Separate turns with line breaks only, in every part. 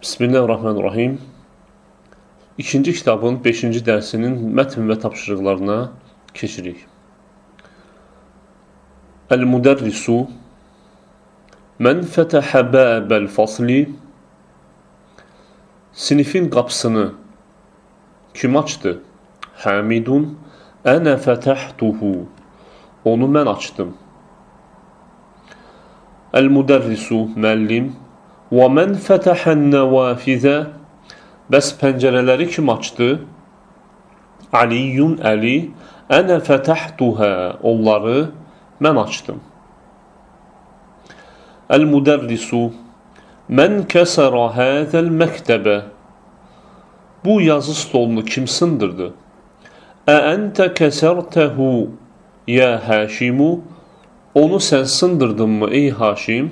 Bismillahirrahmanirrahim. İkinci kitabın 5-ci dərsinin mətn və tapşırıqlarına keçirik. El-müdərrisu Mən fətəhə bəbəl fasli Sinifin qapısını kim açdı? Hamidun Ənə fətəhtuhu Onu mən açdım. El-müdərrisu Müəllim Və mən fətəhən nəvafizə Bəs pəncərələri kim açdı? Aliyyun Əli Ənə fətəhtuhə Onları mən açdım. El-müdərrisu Mən kəsərə həzəl məktəbə Bu yazı stolunu kim sındırdı? Əəntə kəsərtəhu Yə Həşimu Onu sən sındırdınmı ey Haşim?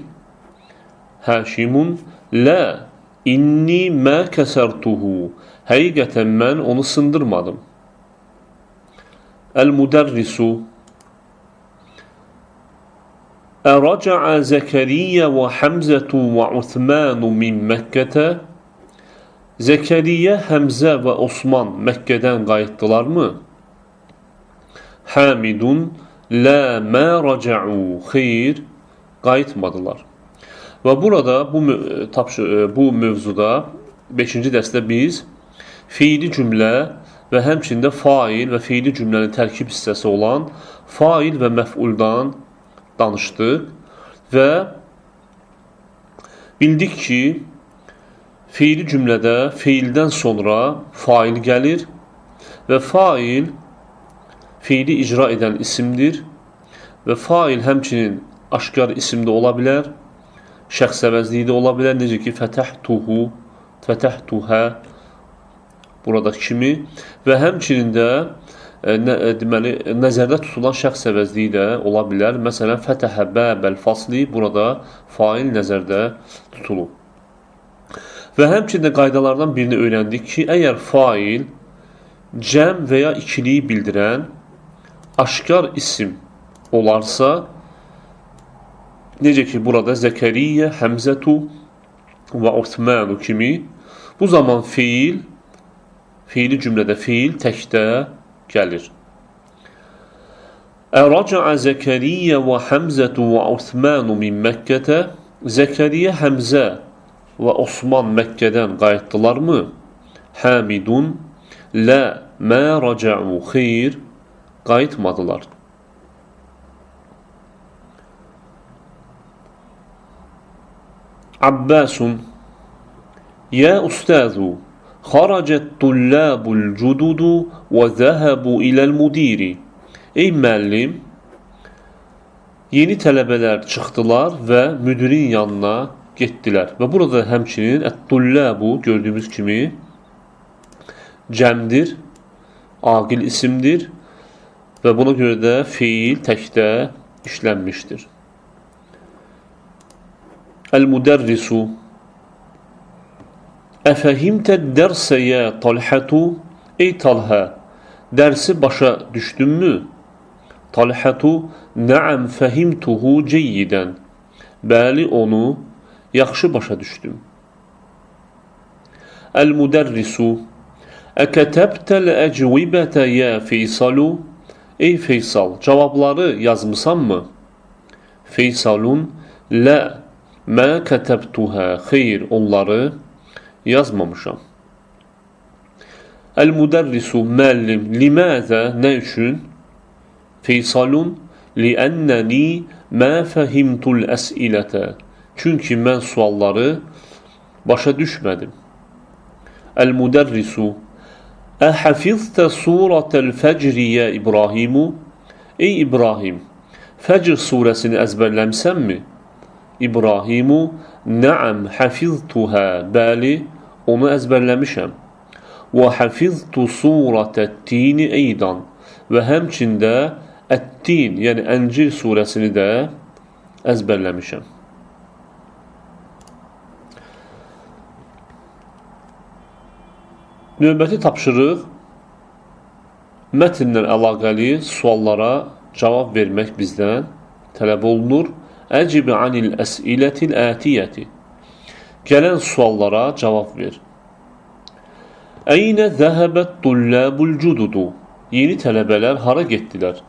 Həşimun Lə İnni mə kəsərtuhu Həqiqətən mən onu sındırmadım. El-müdərrisu Ərəcəə Zəkəriyyə və Həmzətu və Uthmanu min Məkkətə Zəkəriyyə, Həmzə və Osman Məkkədən qayıtdılarmı? Hamidun Lə mə rəcəu Xeyr, qayıtmadılar. Və burada bu mövzuda 5-ci dərsdə biz fiili cümlə və həmçində fail və fiili cümlənin tərkib hissəsi olan fail və məf'uldan danışdıq və bildik ki, fiili cümlədə fiildən sonra fail gəlir və fail fiili icra edən isimdir və fail həmçinin aşkar isimdə ola bilər, şəxs əvəzliyi də ola bilər, necə ki, fətəhtuhu, fətəhtuhə buradakı kimi və həmçinin də deməli, nəzərdə tutulan şəxs əvəzliyi də ola bilər. Məsələn, fətəhə bəbəl fasli burada fail nəzərdə tutulub. Və həmçinin də qaydalardan birini öyrəndik ki, əgər fail cəm və ya ikiliyi bildirən aşkar isim olarsa, necə ki, burada Zəkəriyyə, Həmzətu və Uthmanu kimi, bu zaman fiili cümlədə fiil təkdə gəlir. Ərəcəə Zəkəriyyə və Həmzətu və Uthmanu min Məkkətə Zəkəriyyə, Həmzə və Osman Məkkədən qayıtdılarmı? Hamidun Lə mə rəcəu Xeyr, qayıtmadılar. Abbasun Yə ustazu Xaracət tullabul cududu və zəhəbu iləl mudiri Ey müəllim, yeni tələbələr çıxdılar və müdirin yanına getdilər. Və burada həmçinin ət-tullabu gördüyümüz kimi cəmdir, aqil isimdir və buna görə də fiil təkdə işlənmişdir. El-müdərrisu Əfəhimtə dərsə yə Talhətu Ey Talhə, dərsi başa düşdünmü? Talhətu Nəəm fəhimtuhu ceyyidən Bəli, onu yaxşı başa düşdüm. El-müdərrisu Əkətəbtəl əcvibətə yə Feysalu Ey Feysal, cavabları yazmısanmı? Feysalun Lə Mə kətəbtuhə Xeyr, onları yazmamışam. El-müdərrisu Müəllim Liməzə, nə üçün? Feysalun Liənnəni mə fəhimtul əsilətə Çünki mən sualları başa düşmədim. El-müdərrisu Əhəfiztə surətəl fəcriyyə İbrahimu Ey İbrahim, Fəcr surəsini əzbərləmisənmi? İbrahimu Nəəm həfiztuhə Bəli, onu əzbərləmişəm. Və həfiztu surətət-tini eydan Və həmçində ət-tin, yəni Əncir surəsini də əzbərləmişəm. Növbəti tapşırıq mətnlə əlaqəli suallara cavab vermək bizdən tələb olunur. Əcib anil əs'ilətil ətiyəti Gələn suallara cavab ver. Əynə zəhəbət tullabul cududu? Yeni tələbələr hara getdilər?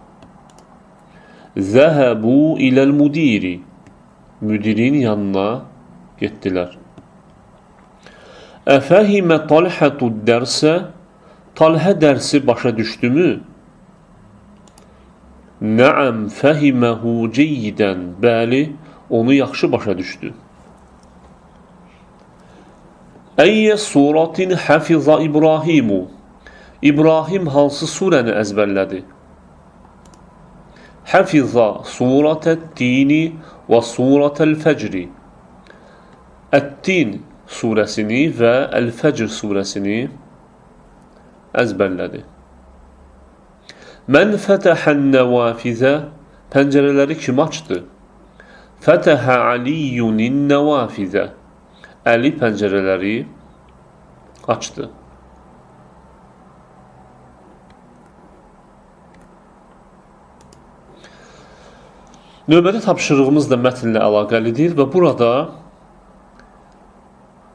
Zəhəbu iləl mudiri? Müdirin yanına getdilər. Əfəhimə talhətu dərsə? Talhə dərsi başa düşdümü? Nəəm fəhiməhu ceyyidən. Bəli, onu yaxşı başa düşdü. Əyyə suratin həfiza İbrahimu? İbrahim hansı surəni əzbərlədi? Həfiza surətəd-dini və surətəl-fəcri. Ət-tin surəsini və Əl-Fəcr surəsini əzbərlədi. Mən fətəhən nəvafizə? Pəncərələri kim açdı? Fətəhə Aliyyunin nəvafizə. Əli pəncərələri açdı. Növbəti tapşırığımız da mətnlə əlaqəlidir və burada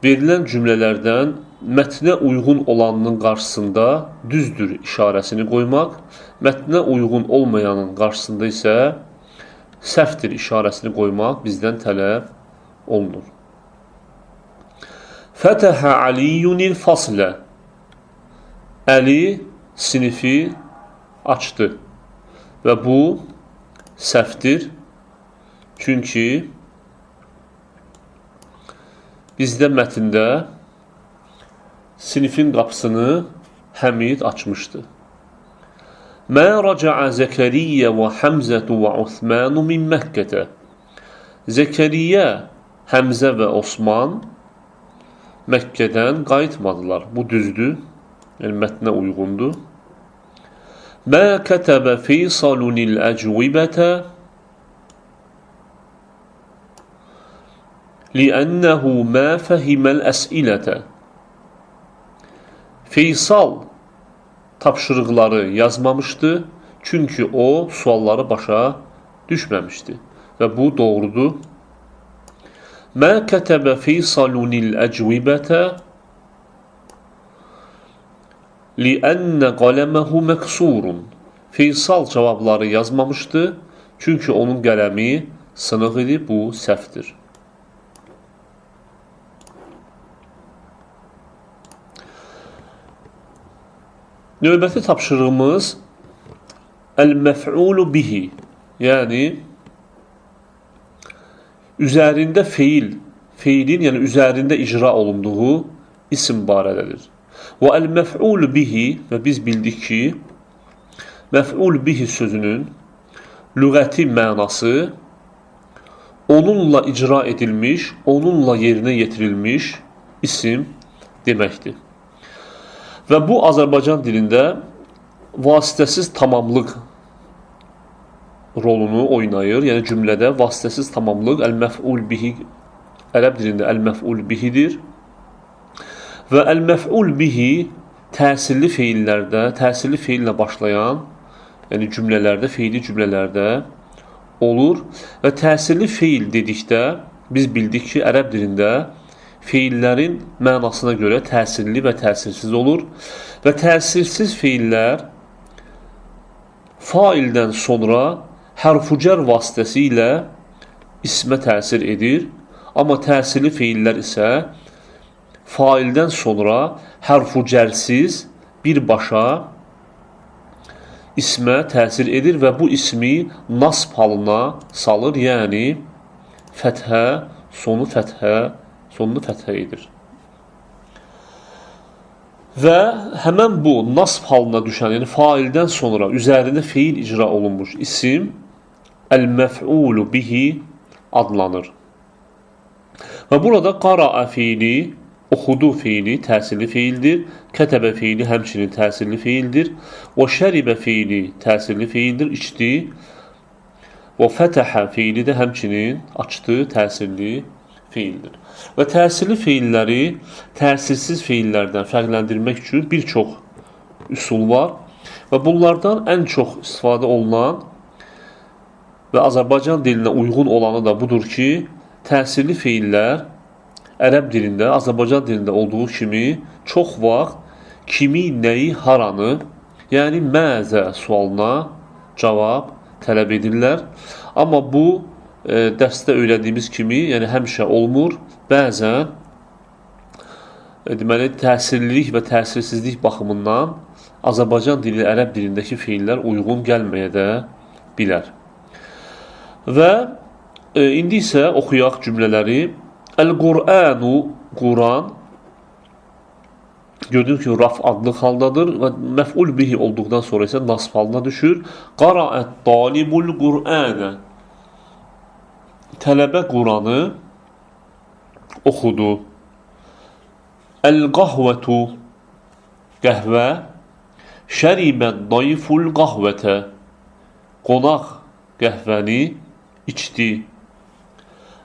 verilən cümlələrdən mətnə uyğun olanının qarşısında düzdür işarəsini qoymaq, mətnə uyğun olmayanın qarşısında isə səhvdir işarəsini qoymaq bizdən tələb olunur. Fətəhə Aliyyunil faslə. Əli sinifi açdı və bu səhvdir. Çünki bizdə mətndə sinifin qapısını Həmid açmışdı. Mə rəcəə Zəkəriyyə və Həmzətu və Osmanu min Məkkətə. Zəkəriyyə, Həmzə və Osman Məkkədən qayıtmadılar. Bu düzdür, yəni mətnə uyğundur. Mə kətəbə Feysalunil əcvibətə liənnəhu mə fəhiməl əs'ilətə. Feysal tapşırıqları yazmamışdı, çünki o sualları başa düşməmişdi. Və bu doğrudur. Mə kətəbə Feysalunil əcvibətə liənnə qələməhu məqsurun. Feysal cavabları yazmamışdı, çünki onun qələmi sınıq idi, bu səhvdir. Növbəti tapşırığımız əl-məf'ulu bihi, yəni üzərində feilin, yəni üzərində icra olunduğu isim barədədir. Və əl-məf'ulu bihi, və biz bildik ki, məf'ul bihi sözünün lüğəti mənası onunla icra edilmiş, onunla yerinə yetirilmiş isim deməkdir. Və bu Azərbaycan dilində vasitəsiz tamamlıq rolunu oynayır. Yəni cümlədə vasitəsiz tamamlıq əl-məf'ul bihi, ərəb dilində əl-məf'ul bihidir. Və əl-məf'ul bihi təsirli feillərdə, təsirli feillə başlayan, yəni cümlələrdə, feili cümlələrdə olur. Və təsirli feil dedikdə biz bildik ki, ərəb dilində feillərin mənasına görə təsirli və təsirsiz olur. Və təsirsiz feillər faildən sonra hərf-cər vasitəsilə ismə təsir edir. Amma təsirli feillər isə faildən sonra hərf-cərsiz birbaşa ismə təsir edir və bu ismi nasb halına salır. Yəni fəthə, sonu fəthə edir. Və həmən bu nasb halına düşən, yəni faildən sonra üzərində feil icra olunmuş isim əl-məf'ulu bihi adlanır. Və burada qara'a feili, oxudu feili təsirli feildir, kətəbə feili həmçinin təsirli feildir, və şəribə feili təsirli feildir, içdi, və fətəhə feili də həmçinin açdı, təsirli feildir. Və təsirli feilləri təsirsiz feillərdən fərqləndirmək üçün bir çox üsul var və bunlardan ən çox istifadə olunan və Azərbaycan dilinə uyğun olanı da budur ki, təsirli feillər ərəb dilində, Azərbaycan dilində olduğu kimi çox vaxt kimi, nəyi, haranı, yəni məzə sualına cavab tələb edirlər. Amma bu dərsdə öyrəndiyimiz kimi, yəni həmişə olmur. Bəzən deməli təsirlilik və təsirsizlik baxımından Azərbaycan dili, ərəb dilindəki feillər uyğun gəlməyə də bilər. Və indi isə oxuyaq cümlələri. Əl-Qur'anu, Quran, gördüyünüz ki, raf adlı haldadır və məf'ul bihi olduqdan sonra isə nasb halına düşür. Qara'ət talibul Qur'anə, tələbə Quranı oxudu. Əl-qahvətu, qəhvə. Şəribən dayful qahvətə, qonaq qəhvəni içdi.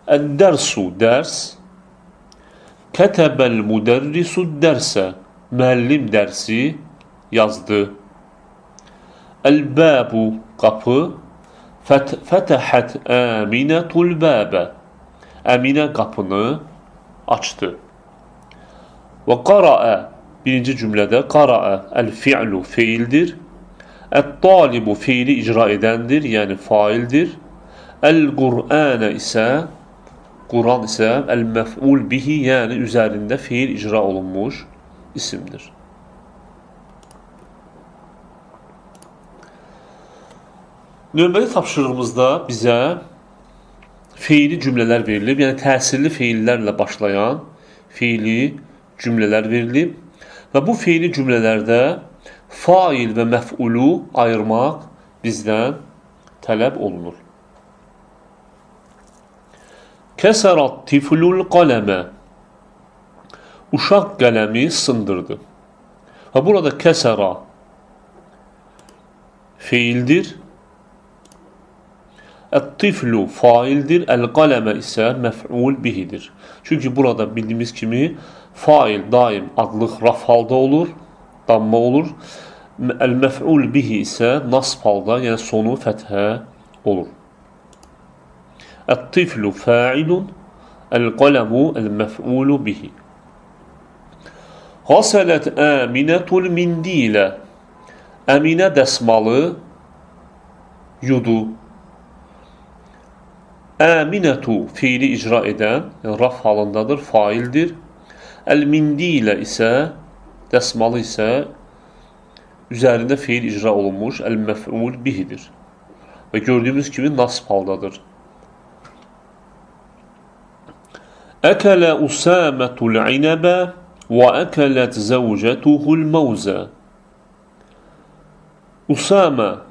Əd-dərsu, dərs. Kətəbəl müdərrisu dərsə, müəllim dərsi yazdı. Əl-bəbu, qapı. Fətəhət əminətul bəbə, Əminə qapını açdı. Və qaraə, birinci cümlədə qaraə, əl-fi'lu feildir. Ət-talibu feili icra edəndir, yəni faildir. Əl-Qur'anə isə, Quran isə əl-məf'ul bihi, yəni üzərində feil icra olunmuş isimdir. Növbəli tapşırığımızda bizə feili cümlələr verilib, yəni təsirli feillərlə başlayan feili cümlələr verilib və bu feili cümlələrdə fail və məf'ulu ayırmaq bizdən tələb olunur. Kəsərat tiflul qaləmə, uşaq qələmi sındırdı. Və burada kəsəra feildir. Ət-tiflu faildir, əl-qaləmə isə məf'ul bihidir. Çünki burada bildiyimiz kimi fail daim adlıq raf halda olur, damma olur. Əl-məf'ul bihi isə nasb halda, yəni sonu fəthə olur. Ət-tiflu fa'ilun, əl-qaləmu əl-məf'ulu bihi. Qasələt əminətul mindilə, Əminə dəsmalı yudu. Əminətu fiili icra edən, yəni raf halındadır, faildir. Əl-mindilə isə, dəsmalı isə üzərində feil icra olunmuş əl-məf'ul bihidir. Və gördüyümüz kimi nasb haldadır. Əkələ Usamətul inəbə və əkələt zəvcətuhul məvzə. Usamə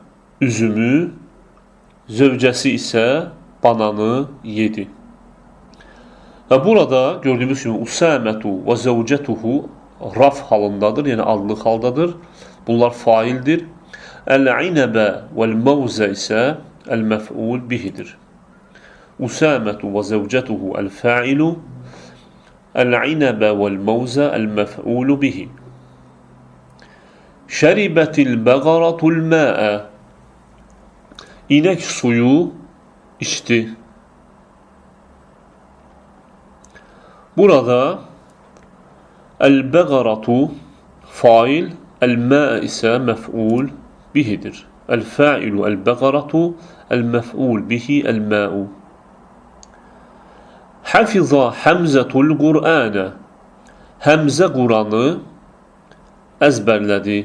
üzümü, zövcəsi isə bananı yedi. Və burada gördüyümüz kimi Usamətu və zəvcətuhu raf halındadır, yəni adlıq haldadır. Bunlar faildir. Əl-inəbə vəl-məvzə isə əl-məf'ul bihidir. Usamətu və zəvcətuhu əl-fa'ilu, əl-inəbə vəl-məvzə əl-məf'ulu bihi. Şəribətil bəqaratul məə, İnək suyu içdi. Burada əl-bəqaratu fail, əl-məə isə məf'ul bihidir. Əl-fa'ilu əl-bəqaratu, əl-məf'ul bihi əl-mə'u. Hafiza Həmzətul Qur'anə, Həmzə Quranı əzbərlədi.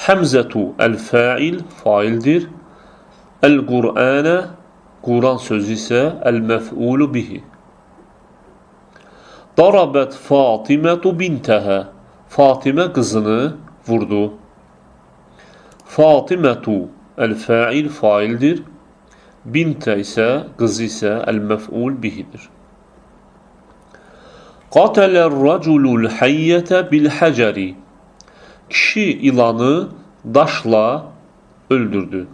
Həmzətu əl-fa'il faildir. Əl-Qur'anə, Quran sözü isə əl-məf'ulu bihi. Darabət Fatimətu bintəhə, Fatimə qızını vurdu. Fatimətu əl-fa'il faildir. Bintə isə, qızı isə əl-məf'ul bihidir. Qatələr rəculul həyyətə bil-həcəri, kişi ilanı daşla öldürdü.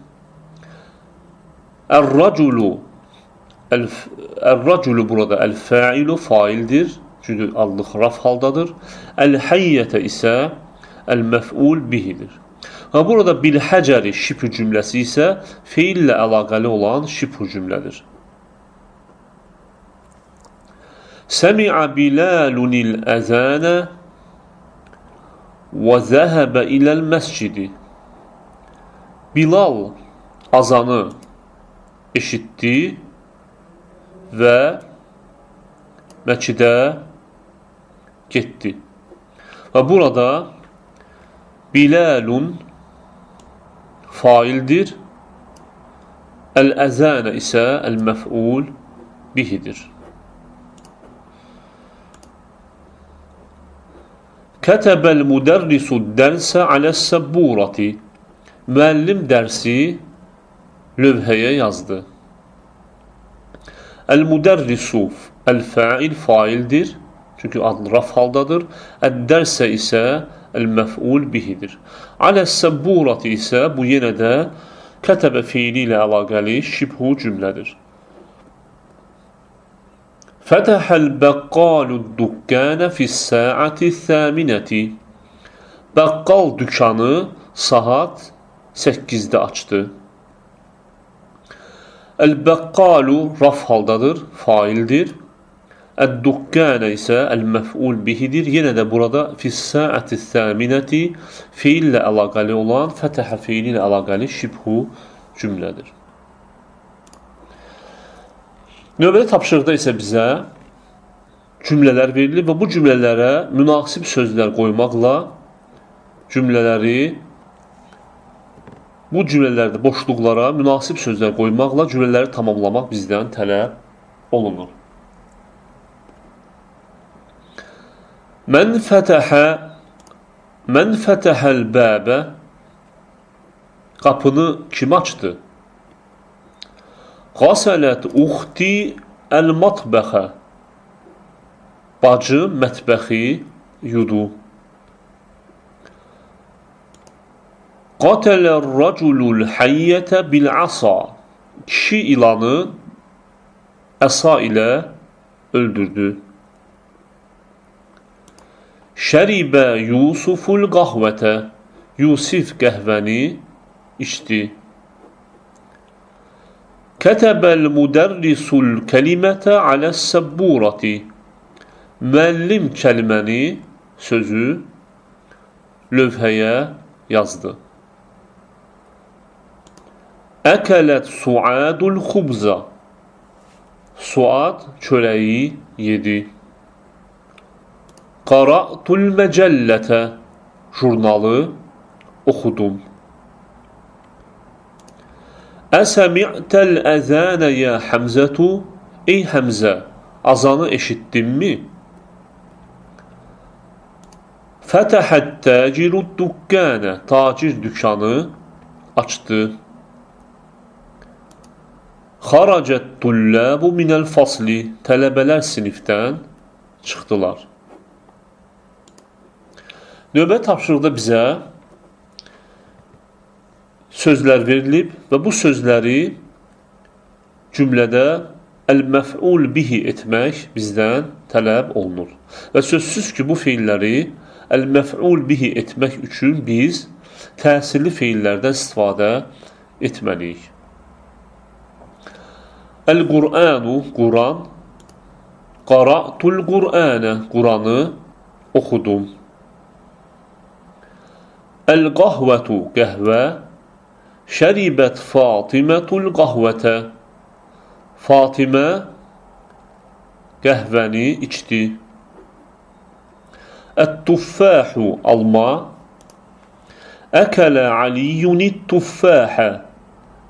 Ər-raculu burada əl-fa'ilu faildir. Çünki adlıq raf haldadır. Əl-həyyətə isə əl-məf'ul bihidir. Və burada bil-həcəri şibhü cümləsi isə feillə əlaqəli olan şibhü cümlədir. Semi'a Bilalunil ezane ve zehebe ilel mescidi. Bilal azanı eşitti ve məscidə getdi. Ve burada Bilalun faildir. El-ezane ise el-mef'ul bihidir. Ketebel muderrisu derse ales-sebburati. Müəllim dərsi lövhəyə yazdı. El-muderrisu el-fa'il faildir. Çünkü adlı raf haldadır. El-derse ise el-mef'ul bihidir. Ales-sebburati ise bu yenə də ketebe fiili ilə əlaqəli şibhu cümlədir. Fətəhəl bəqqalu dükkânə fis-sə'ati thəminəti. Bəqqal dükkanı saat 8'de açtı. El-bəqqalu raf haldadır, faildir. El-dükkâne ise el-mef'ul bihidir. Yine de burada fis-sa'ati thâmineti fiille əlaqəli olan fətəhə fiili ilə əlaqəli şibhu cümlədir. Növbəli tapşırıqda isə bizə cümlələr verilir və bu cümlələrə münasib sözlər qoymaqla bu cümlələrdə boşluqlara münasib sözlər qoymaqla cümlələri tamamlamaq bizdən tələb olunur. Mən fətəhəl bəbə. Qapını kim açdı? Qasələt uxti əl-matbəxə. Bacı mətbəxi yudu. Qatələ'r-raculul hayyətə bil-asa. Kişi ilanı əsa ilə öldürdü. Şəribə Yusuful qahvətə. Yusif qəhvəni içdi. Kətəbəl müdərrisul kəlimətə aləs-səbburati. Müəllim kəliməni, sözü lövhəyə yazdı. Əkələt Suadul xubza. Suad çörəyi yedi. Qara'tul məcəllətə. Jurnalı oxudum. Əsəmi'təl əzənə yə Həmzətu. Ey Həmzə, azanı eşitdinmi? Fətəhət təcirud dükkânə. Tacir dükkanı açdı. Xaracət tulləbu minəl fasli. Tələbələr sinifdən çıxdılar. Növbəti tapşırıqda bizə sözlər verilib və bu sözləri cümlədə el-mef'ul bihi etmək bizdən tələb olunur. Və sözsüz ki, bu fiilləri el-mef'ul bihi etmək üçün biz təsirli fiillərdən istifadə etməliyik. El-Qur'anu, Quran. Qara'tul Qur'anə. Quranı oxudum. El-qahvətu, qəhvə. Şəribət Fatimətul qahvətə. Fatimə qəhvəni içdi. Ət-tuffəhu, alma. Əkələ Aliyyunit tuffəhə.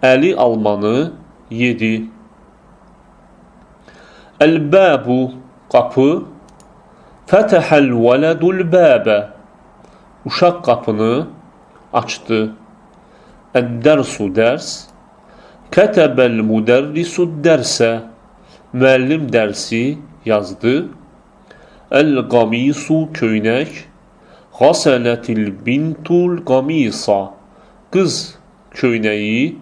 Əli almanı yedi. El-bəbu, qapı. Fətəhəl vələdul bəbə. Uşaq qapını açdı. Əd-dərsu, dərs. Kətəbəl müdərrisu dərsə. Müəllim dərsi yazdı. El-qamisu, köynək. Xasələtil bintul qamisa. Qız köynəyi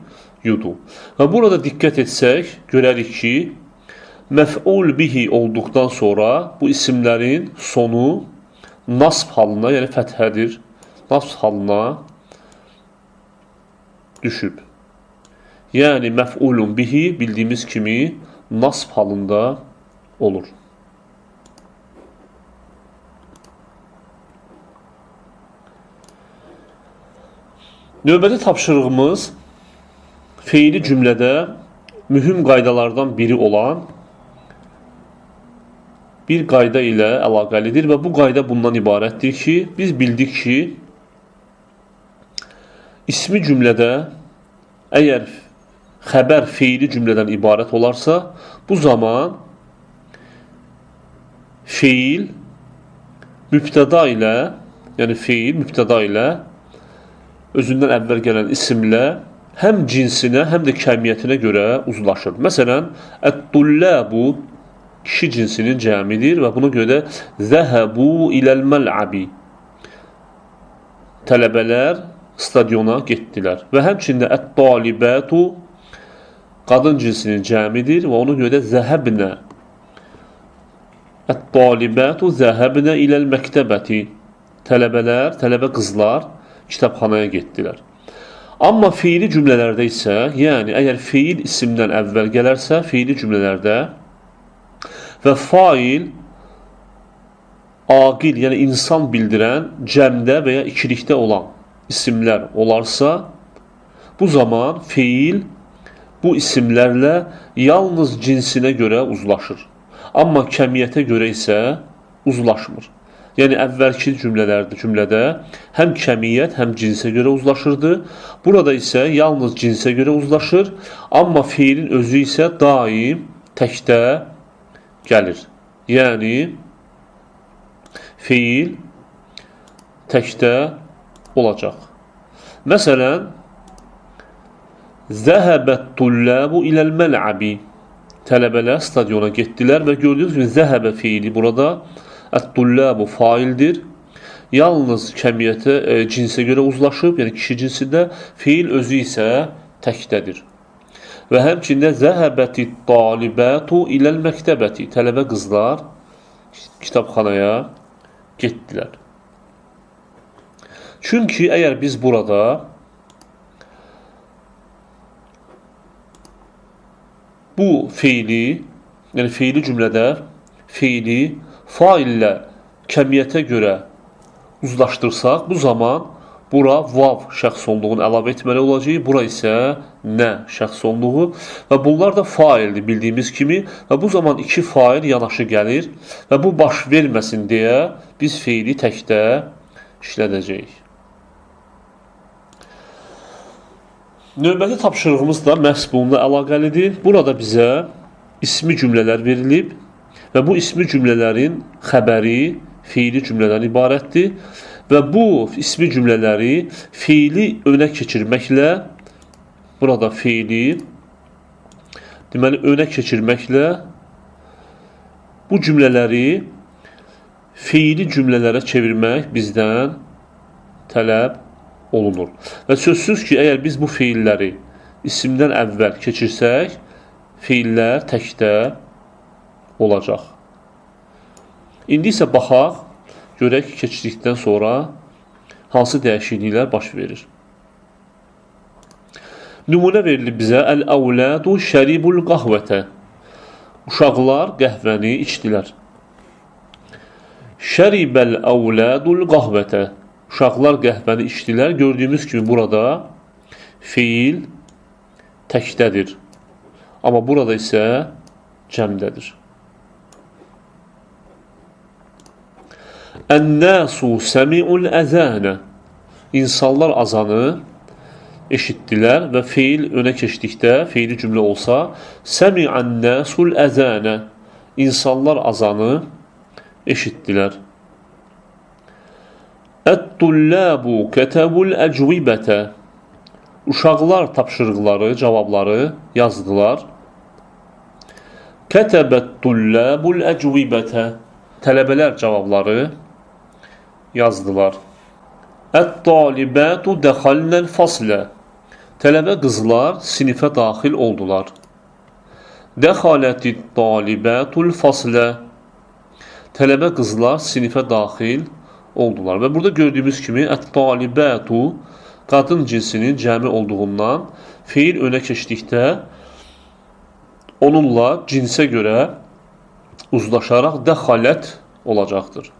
yudu. Və burada diqqət etsək, görərik ki, məf'ul bihi olduqdan sonra bu isimlərin sonu nasb halına, yəni fəthədir, nasb halına düşüb. Yəni məf'ulun bihi bildiyimiz kimi nasb halında olur. Növbəti tapşırığımız feili cümlədə mühüm qaydalardan biri olan bir qayda ilə əlaqəlidir və bu qayda bundan ibarətdir ki, biz bildik ki, ismi cümlədə əgər xəbər feili cümlədən ibarət olarsa, bu zaman feil mübtəda ilə, yəni feil mübtəda ilə özündən əvvəl gələn isimlə həm cinsinə, həm də kəmiyyətinə görə uzlaşır. Məsələn, ət-tullabu kişi cinsinin cəmidir və buna görə də zəhəbu iləl-məl'abi tələbələr stadiona getdilər. Və həmçində ət-talibatu qadın cinsinin cəmidir və ona görə də zəhəbnə ət-talibatu zəhəbnə iləl-məktəbəti tələbə qızlar kitabxanaya getdilər. Amma fiili cümlələrdə isə, yəni əgər feil isimdən əvvəl gələrsə, feili cümlələrdə və fail aqil, yəni insan bildirən cəmdə və ya ikilikdə olan isimlər olarsa, bu zaman feil bu isimlərlə yalnız cinsinə görə uzlaşır. Amma kəmiyyətə görə isə uzlaşmır. Yəni əvvəlki cümlədə həm kəmiyyət, həm cinsə görə uzlaşırdı. Burada isə yalnız cinsə görə uzlaşır, amma feilin özü isə daim təkdə gəlir. Yəni feil təkdə olacaq. Məsələn, zəhəbət-tullabu iləl-məl'abi tələbələr stadiona getdilər və gördüyünüz kimi zəhəbə feili burada ət-tullabu faildir. Yalnız kəmiyyətə, cinsə görə uzlaşıb, yəni kişi cinsində, feil özü isə təkdədir. Və həmçində zəhəbəti-talibatu iləl-məktəbəti tələbə qızlar kitabxanaya getdilər. Çünki əgər biz burada bu feili, yəni feili cümlədə feili faillə kəmiyyətə görə uzlaşdırsaq, bu zaman bura vav şəxs sonluğunu əlavə etməli olacaq, bura isə nə şəxs sonluğu və bunlar da faildir bildiyimiz kimi və bu zaman iki fail yanaşı gəlir və bu baş verməsin deyə biz feili təkdə işlədəcəyik. Növbəti tapşırığımız da məhz bununla əlaqəlidir. Burada bizə ismi cümlələr verilib və bu ismi cümlələrin xəbəri feili cümlədən ibarətdir və bu ismi cümlələri feili önə keçirməklə, burada feili deməli önə keçirməklə bu cümlələri feili cümlələrə çevirmək bizdən tələb olunur. Və sözsüz ki, əgər biz bu feilləri isimdən əvvəl keçirsək, feillər təkdə olacaq. İndi isə baxaq, görək ki, keçirdikdən sonra hansı dəyişikliklər baş verir. Nümunə verilir bizə əl-əvlədu şəribul qahvətə. Uşaqlar qəhvəni içdilər. Şəribəl-əvlədul qahvətə. Uşaqlar qəhvəni içdilər. Gördüyümüz kimi burada feil təkdədir. Amma burada isə cəmdədir. Ən-nəsu səmi'ul əzənə. İnsanlar azanı eşitdilər və feil önə keçdikdə, feili cümlə olsa, səmi'ən-nəsul əzənə. İnsanlar azanı eşitdilər. Ət-tullabu kətəbul əcvibətə. Uşaqlar tapşırıqları, cavabları yazdılar. Kətəbət-tullabul əcvibətə. Tələbələr cavabları yazdılar. Ət-talibatu dəxalnəl faslə. Tələbə qızlar sinifə daxil oldular. Dəxalətit-talibatul faslə. Tələbə qızlar sinifə daxil oldular. Və burada gördüyümüz kimi ət-talibatu qadın cinsinin cəmi olduğundan feil önə keçdikdə onunla cinsə görə uzlaşaraq dəxalət olacaqdır.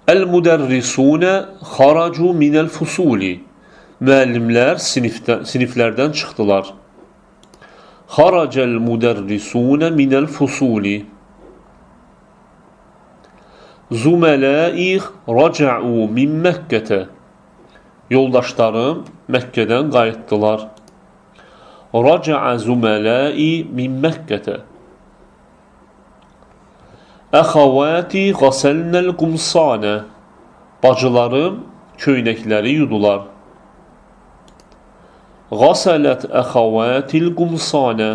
El-müderrisune haracu minel fusuli. Müəllimlər siniflərdən çıxdılar. Haracel müderrisune minel fusuli. Zuməlai raca'u min Məkkətə. Yoldaşlarım Məkkədən qayıtdılar. Raca'a zuməlai min Məkkətə. Əxavati qaselnəl qumsanə. Bacılarım köynəkləri yudular. Qaselət əxavatil qumsanə.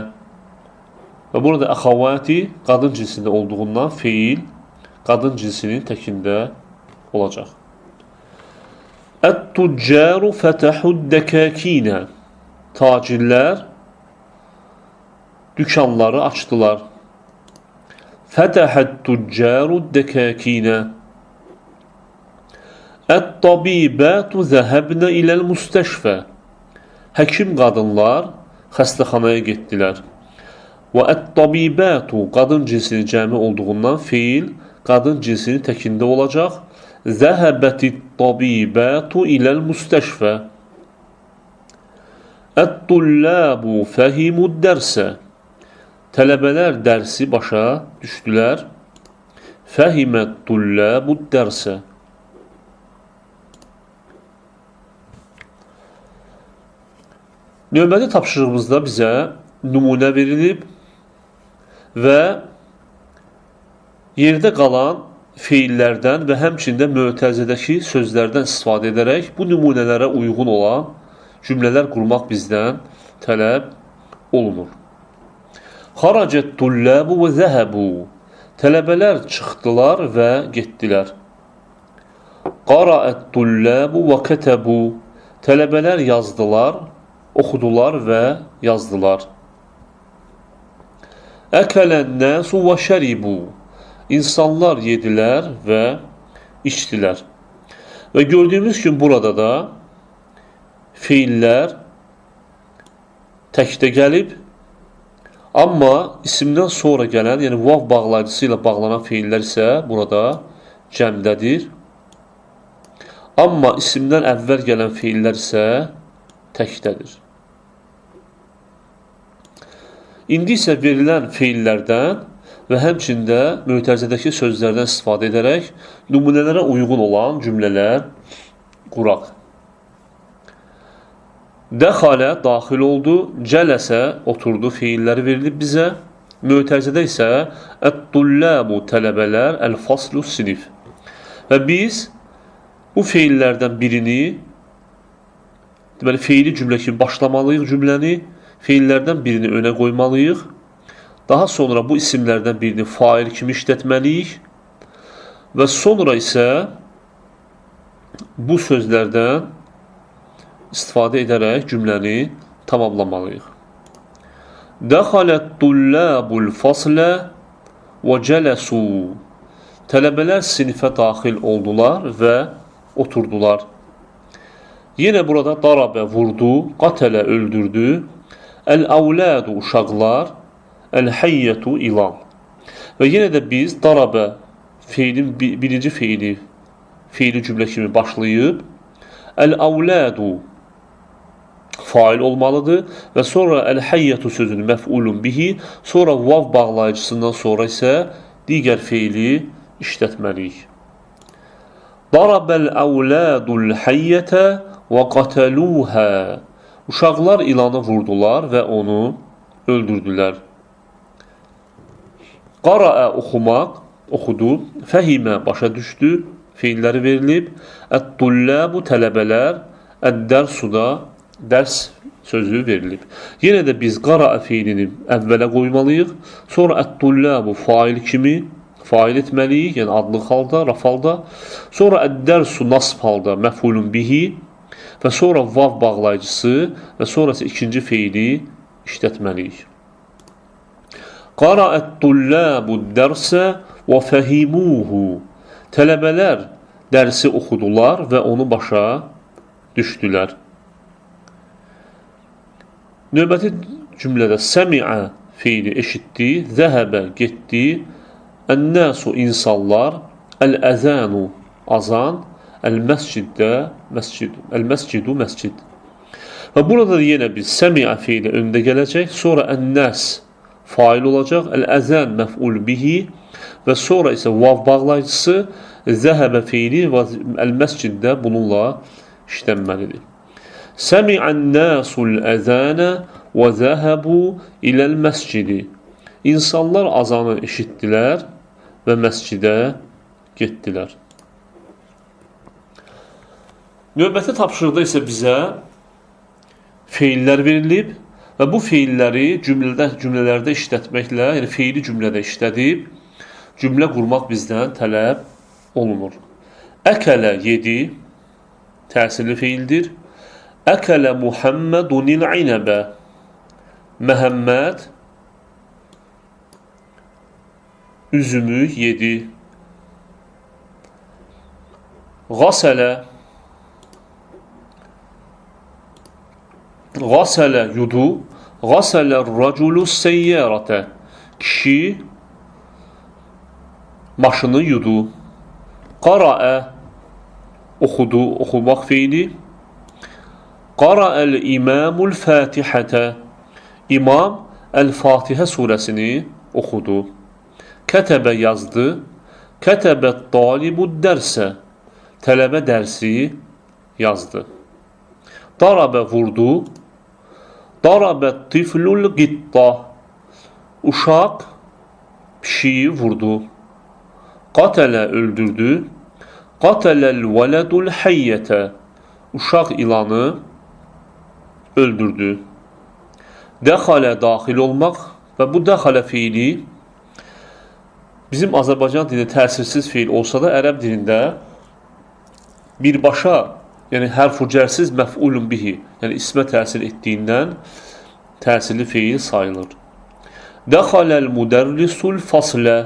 Və burada əxavati qadın cinsində olduğundan fiil qadın cinsinin təkində olacaq. Ət-tuccaru fətəhud-dəkəkinə. Tacirlər dükanları açdılar. Fətəhət-tuccaru-dəkəkinə. Ət-tabibatu zəhəbnə iləl-müstəşfə. Həkim qadınlar xəstəxanaya getdilər. Və ət-tabibatu qadın cinsinin cəmi olduğundan fiil qadın cinsinin təkində olacaq. Zəhəbətit-tabibatu iləl-müstəşfə. Ət-tullabu fəhimud-dərsə. Tələbələr dərsi başa düşdülər. Fəhimət-tullabud-dərsə. Növbəti tapşırığımızda bizə nümunə verilib və yerdə qalan fiillərdən və həmçində mötəzədəki sözlərdən istifadə edərək bu nümunələrə uyğun olan cümlələr qurmaq bizdən tələb olunur. Xaracət-tullabu və zəhəbu. Tələbələr çıxdılar və getdilər. Qara'ət-tullabu və kətəbu. Tələbələr yazdılar, oxudular və yazdılar. Əkələn-nəsu və şəribu. İnsanlar yedilər və içdilər. Və gördüyümüz kimi burada da fiillər təkdə gəlib, amma isimdən sonra gələn, yəni vav bağlayıcısı ilə bağlanan fiillər isə burada cəmdədir. Amma isimdən əvvəl gələn fiillər isə təkdədir. İndi isə verilən fiillərdən və həmçində mötəzədəki sözlərdən istifadə edərək nümunələrə uyğun olan cümlələr quraq. Dəxalə daxil oldu, cələsə oturdu fiilləri verilib bizə. Mötəzədə isə ət-tullabu tələbələr, əl-faslu sinif. Və biz bu fiillərdən birini, deməli fiili cümlə kimi başlamalıyıq cümləni, fiillərdən birini önə qoymalıyıq. Daha sonra bu isimlərdən birini fail kimi işlətməliyik və sonra isə bu sözlərdən istifadə edərək cümləni tamamlamalıyıq. Dəxalət-tullabul faslə və cələsu. Tələbələr sinifə daxil oldular və oturdular. Yenə burada darabə vurdu, qatələ öldürdü, əl-əvlədu uşaqlar, əl-həyyətu ilan. Və yenə də biz darabə fiilin birinci fiili cümlə kimi başlayıb, əl-əvlədu fail olmalıdır və sonra əl-həyyətu sözünü məf'ulun bihi, sonra vav bağlayıcısından sonra isə digər fiili işlətməliyik. Darabəl-əvlədul həyyətə və qatəluhə. Uşaqlar ilanı vurdular və onu öldürdülər. Qaraə oxumaq, oxudu, fəhimə başa düşdü, fiilləri verilib, ət-tullabu tələbələr, əd-dərsu da dərs sözü verilib. Yenə də biz qaraə fiilini əvvələ qoymalıyıq, sonra ət-tullabu fail kimi fail etməliyik, yəni adlıq halda, rafalda, sonra əd-dərsu nasb halda məf'ulun bihi və sonra vav bağlayıcısı və sonrası ikinci fiili işlətməliyik. Qara'ət-tullabud-dərsə və fəhimuhu. Tələbələr dərsi oxudular və onu başa düşdülər. Növbəti cümlədə səmiə fiili eşitdi, zəhəbə getdi, ən-nəsu insanlar, əl-əzənu azan, əl-məsciddə məscid, əl-məscidu məscid. Və burada da yenə biz səmiə fiili önündə gələcək, sonra ən-nəs fail olacaq, əl-əzən məf'ul bihi və sonra isə vav bağlayıcısı zəhəbə fiili və əl-məsciddə bununla işlənməlidir. Səmi'ən-nəsul əzənə və zəhəbu iləl-məscidi. İnsanlar azanı eşitdilər və məscidə getdilər. Növbəti tapşırıqda isə bizə feillər verilib və bu feilləri cümlələrdə işlətməklə, yəni feili cümlədə işlədib, cümlə qurmaq bizdən tələb olunur. Əkələ yedi, təsirli feildir. Əkələ Muhammedunil inəbə. Məhəmməd üzümü yedi. Qasələ yudu. Qasələ raculu seyyərətə. Kişi maşını yudu. Qara'ə oxudu, oxumaq feili. Qara'əl imamul fatihətə. İmam Əl-Fatihə surəsini oxudu. Kətəbə yazdı. Kətəbət talibud dərsə. Tələbə dərsi yazdı. Darabə vurdu. Darabət tiflul qitta. Uşaq pişiyi vurdu. Qatələ öldürdü. Qatələl vələdul həyyətə. Uşaq ilanı öldürdü. Dəxalə daxil olmaq və bu dəxalə fiili bizim Azərbaycan dilində təsirsiz fiil olsa da ərəb dilində birbaşa, yəni hərf-cərsiz məf'ulun bihi, yəni ismə təsir etdiyindən təsirli fiil sayılır. Dəxaləl müdərrisul faslə.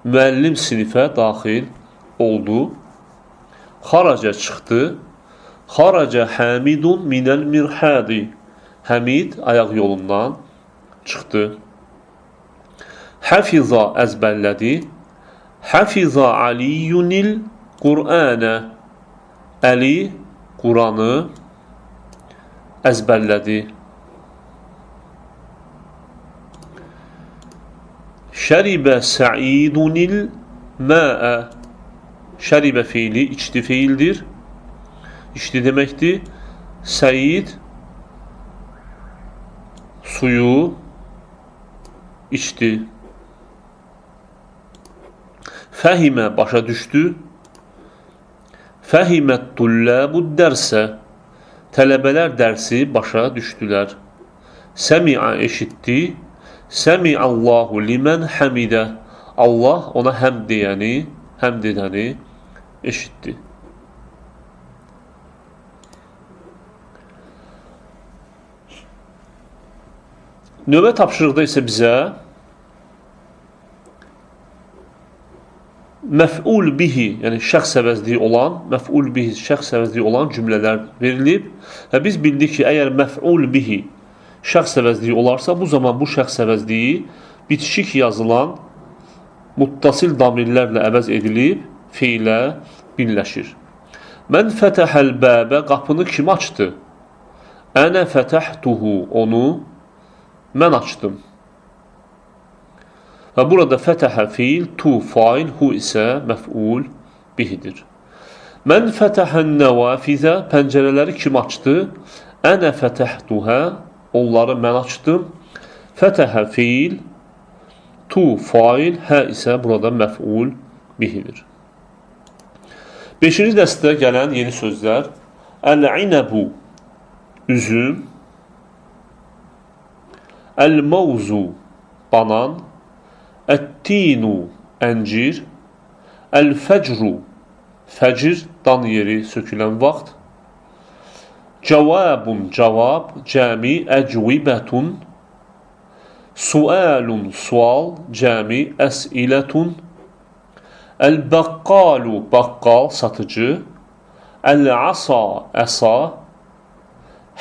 Müəllim sinifə daxil oldu. Xaracə çıxdı. Xaracə Həmidun minəl mirhədi. Həmid ayaq yolundan çıxdı. Həfiza əzbərlədi. Həfiza Aliyyunil Qur'anə. Əli Quranı əzbərlədi. Şəribə Səidunil məə. Şəribə fiili içdi fiildir. İçdi deməkdir. Səid suyu içdi. Fəhimə başa düşdü. Fəhimət tulləbud dərsə. Tələbələr dərsi başa düşdülər. Səmi'a eşitdi. Səmi'allahu limən həmidə. Allah ona həmd edəni eşitdi. Növbə tapşırıqda isə bizə məf'ul bihi, yəni şəxs əvəzliyi olan cümlələr verilib və biz bildik ki, əgər məf'ul bihi şəxs əvəzliyi olarsa, bu zaman bu şəxs əvəzliyi bitişik yazılan muttasil damirlərlə əvəz edilib, feilə birləşir. Mən fətəhəl bəbə, qapını kim açdı? Ənə fətəhtuhu, onu mən açdım. Və burada fətəhə fiil, tu fail, hu isə məf'ul bihidir. Mən fətəhən nəvafizə, pəncərələri kim açdı? Ənə fətəhtuhə, onları mən açdım. Fətəhə fiil, tu fail, hə isə burada məf'ul bihidir. 5-ci dəstədə gələn yeni sözlər. Əl-inəbu, üzüm. Əl-mavzu, banan. Ət-tinu, əncir. Əl-fəcru, fəcr, dan yeri sökülən vaxt. Cavabun, cavab, cəmi, əcvibətun. Sualun, sual, cəmi, əsilətun. Əl-bəqqalu, baqqal, satıcı. Əl-asa, əsa.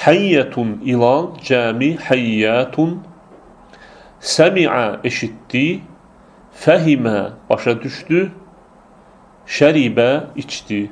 Həyyətun, ilan, cəmi, həyyətun. Səmiə, eşitdi. Fəhimə, başa düşdü. şəribə içdi.